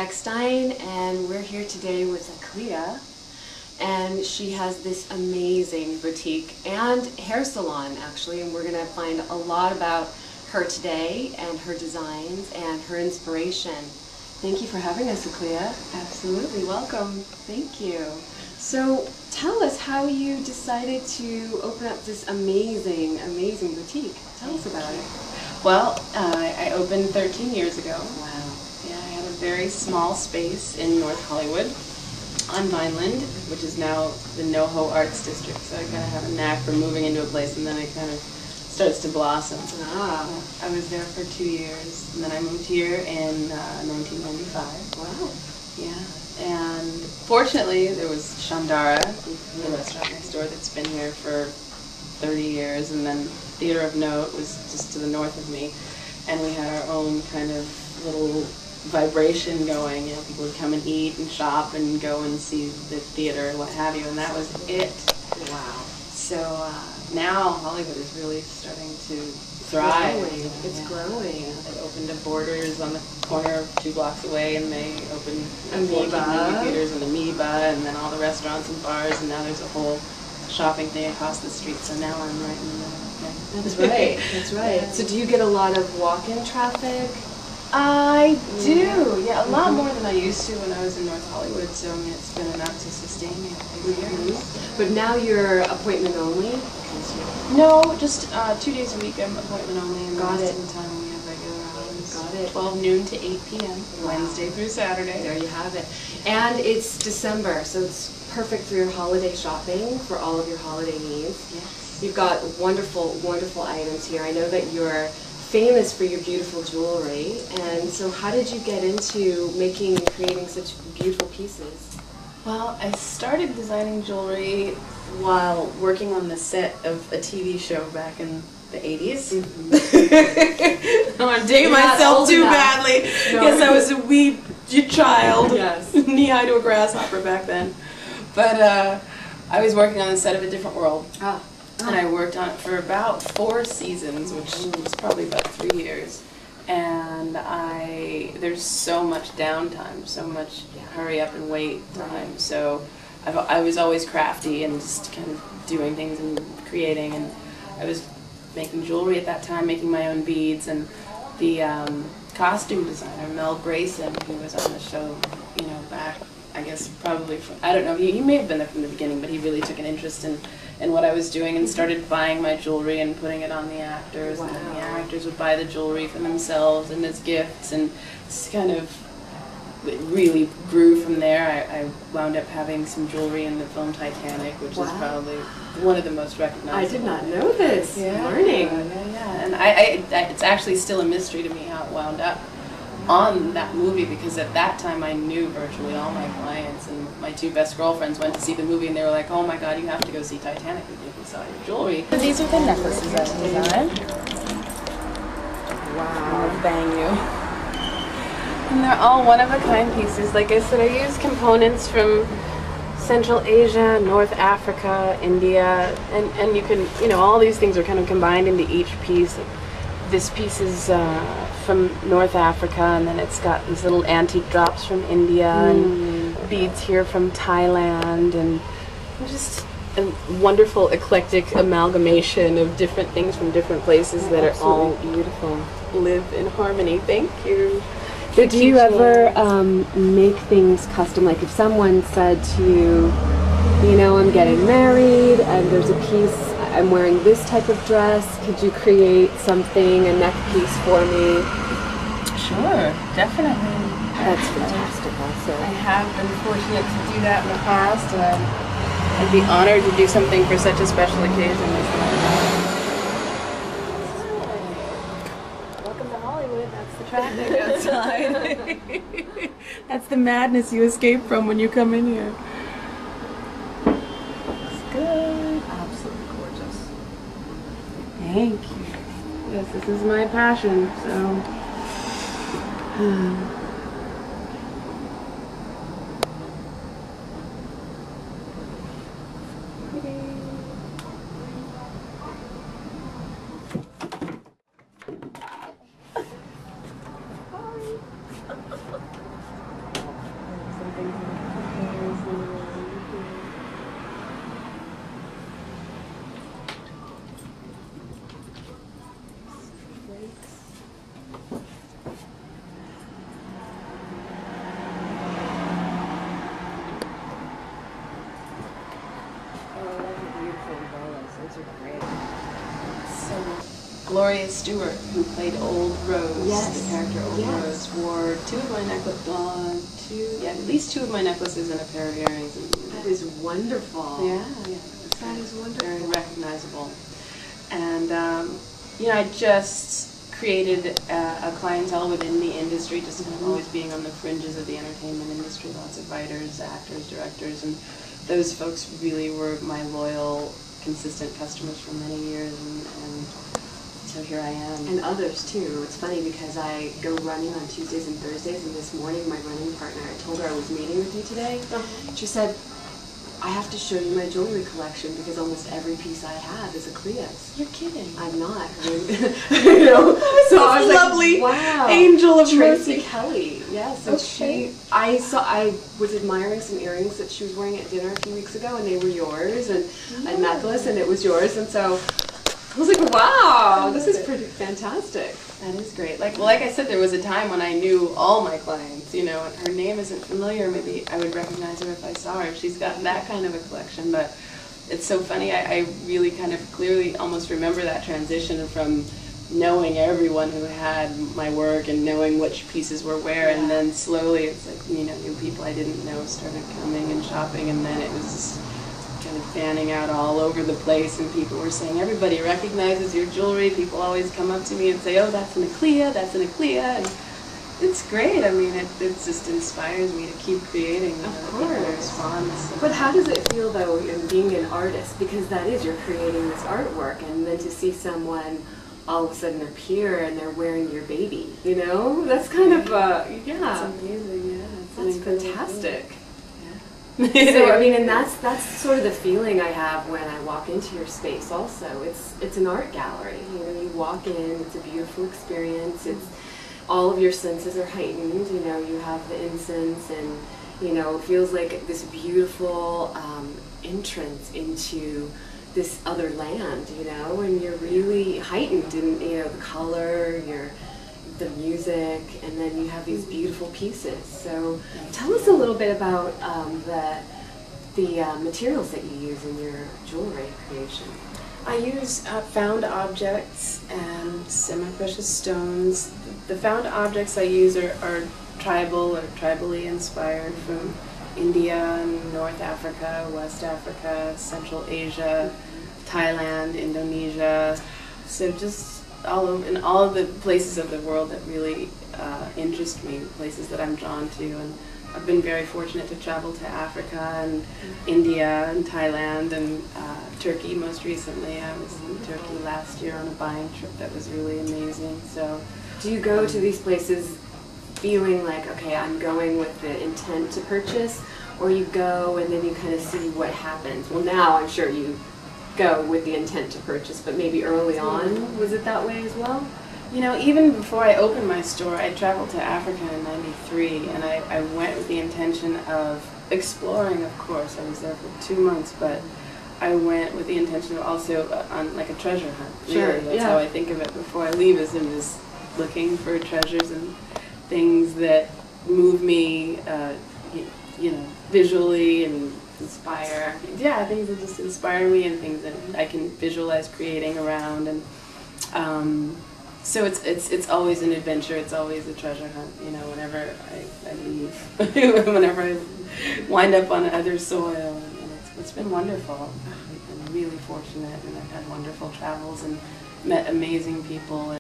Eckstein, and we're here today with Aklia, and she has this amazing boutique and hair salon actually, and we're going to find a lot about her today and her designs and her inspiration. Thank you for having us, Aklia. Absolutely, welcome. Thank you. So tell us how you decided to open up this amazing boutique. Tell us about it. Well, I opened 13 years ago. Wow. Yeah, I had a very small space in North Hollywood on Vineland, which is now the NoHo Arts District. So I kind of have a knack for moving into a place and then it kind of starts to blossom. Ah. I was there for 2 years and then I moved here in 1995. Wow. Yeah, and fortunately there was Chandara, the restaurant next door that's been here for 30 years, and then Theater of Note was just to the north of me, and we had our own kind of little vibration going. You know, people would come and eat and shop and go and see the theater and what have you, and that was it. Wow. So now Hollywood is really starting to thrive. It's growing. Yeah, they opened a Borders on the corner 2 blocks away, and they opened Amoeba. movie theaters and Amoeba, and then all the restaurants and bars, and now there's a whole shopping thing across the street. So now I'm right in the middle. Yeah. That's right. That's right. Yeah. So do you get a lot of walk-in traffic? I do. Yeah, a lot more than I used to when I was in North Hollywood. So I mean, it's been enough to sustain me over years. But now you're appointment only? No, just 2 days a week. I'm appointment only, and Got the rest it. of the time we have regular hours. Got it. 12 noon to 8 p.m. Wow. Wednesday through Saturday. There you have it. And it's December, so it's perfect for your holiday shopping, for all of your holiday needs. Yes. You've got wonderful, wonderful items here. I know that you're famous for your beautiful jewelry, and so how did you get into making and creating such beautiful pieces? Well, I started designing jewelry while working on the set of a TV show back in the 80s. I don't want to date myself too badly. No. Yes, I was a wee child, Yes. knee-high to a grasshopper back then. But I was working on the set of A Different World. And I worked on it for about 4 seasons, which was probably about 3 years. And there's so much downtime, so much hurry up and wait time. So I was always crafty and just kind of doing things and creating. And I was making jewelry at that time, making my own beads. And the costume designer, Mel Grayson, who was on the show, you know, back, I guess probably from, I don't know, he may have been there from the beginning, but he really took an interest in what I was doing and started buying my jewelry and putting it on the actors. Wow. And then the actors would buy the jewelry for themselves and as gifts, and it's kind of, it really grew from there. I wound up having some jewelry in the film Titanic, which is probably one of the most recognizable. I did not know this. Yeah. Learning. Yeah. And it's actually still a mystery to me how it wound up on that movie, because at that time I knew virtually all my clients, and my 2 best girlfriends went to see the movie and they were like, oh my god, you have to go see Titanic with me if you saw your jewelry. So these are the necklaces I designed. Wow. I'll bang you. And they're all one-of-a-kind pieces. Like I said, I use components from Central Asia, North Africa, India, and you can, you know, all these things are kind of combined into each piece. This piece is from North Africa, and then it's got these little antique drops from India and beads here from Thailand, and just a wonderful eclectic amalgamation of different things from different places that are all beautiful. Live in harmony. Thank you. So do you ever make things custom? Like if someone said to you, you know, I'm getting married and there's a piece, I'm wearing this type of dress, could you create something, a neck piece for me? Sure, definitely. That's fantastic also. I have been fortunate to do that in the past, and I'd be honored to do something for such a special occasion. Welcome to Hollywood, that's the traffic outside. That's the madness you escape from when you come in here. It's good. Absolutely gorgeous. Thank you. Yes, this is my passion, so. Gloria Stewart, who played Old Rose, Yes. the character Old Rose, wore two of my at least two of my necklaces and a pair of earrings. That is wonderful. Yeah. That is wonderful. Very recognizable. And, I just created a clientele within the industry, just kind of always being on the fringes of the entertainment industry, lots of writers, actors, directors, and those folks really were my loyal, consistent customers for many years, and so here I am. And others too. It's funny because I go running on Tuesdays and Thursdays, and this morning my running partner, I told her I was meeting with you today. She said, I have to show you my jewelry collection because almost every piece I have is Aklia's. You're kidding. I'm not. So I was lovely like, wow. Angel of Tracy mercy. Kelly. Yes. And I was admiring some earrings that she was wearing at dinner a few weeks ago, and they were yours, and a necklace, and it was yours, and so I was like, wow, this is pretty fantastic. That is great. Like I said, there was a time when I knew all my clients, and her name isn't familiar. Maybe I would recognize her if I saw her. She's got that kind of a collection, but it's so funny. I really kind of clearly almost remember that transition from knowing everyone who had my work and knowing which pieces were where, and then slowly it's like, new people I didn't know started coming and shopping, and then it was kind of fanning out all over the place, and people were saying, everybody recognizes your jewelry. People always come up to me and say, oh, that's an Aklia, that's an Aklia, and it's great. I mean, it just inspires me to keep creating. Of course. There's fun. But how does it feel, though, in being an artist? Because that is, you're creating this artwork, and then to see someone all of a sudden appear and they're wearing your baby, That's kind of, It's amazing, yeah. That's fantastic. Yeah. So, I mean, and that's sort of the feeling I have when I walk into your space also. It's an art gallery. You walk in, it's a beautiful experience. It's all of your senses are heightened. You have the incense, and it feels like this beautiful entrance into this other land, and you're really heightened in the color, the music, and then you have these beautiful pieces. So tell us a little bit about the materials that you use in your jewelry creation. I use found objects and semi-precious stones. The found objects I use are tribal or tribally inspired from India, North Africa, West Africa, Central Asia, Thailand, Indonesia. So just in all of the places of the world that really interest me, places that I'm drawn to. And I've been very fortunate to travel to Africa and India and Thailand and Turkey most recently. I was in Turkey last year on a buying trip that was really amazing. So, do you go to these places feeling like, okay, I'm going with the intent to purchase, or you go and then you kind of see what happens? Well, now I'm sure you go with the intent to purchase, but maybe early on, was it that way as well? Even before I opened my store, I traveled to Africa in '93, and I went with the intention of exploring, of course. I was there for 2 months, but I went with the intention of also on like a treasure hunt. Sure, Really. That's how I think of it before I leave, is in this looking for treasures and things that move me, visually and inspire. Yeah, things that just inspire me and things that I can visualize creating around, and so it's always an adventure. It's always a treasure hunt. Whenever I leave, whenever I wind up on other soil, and it's been wonderful. I've been really fortunate, and I've had wonderful travels and met amazing people.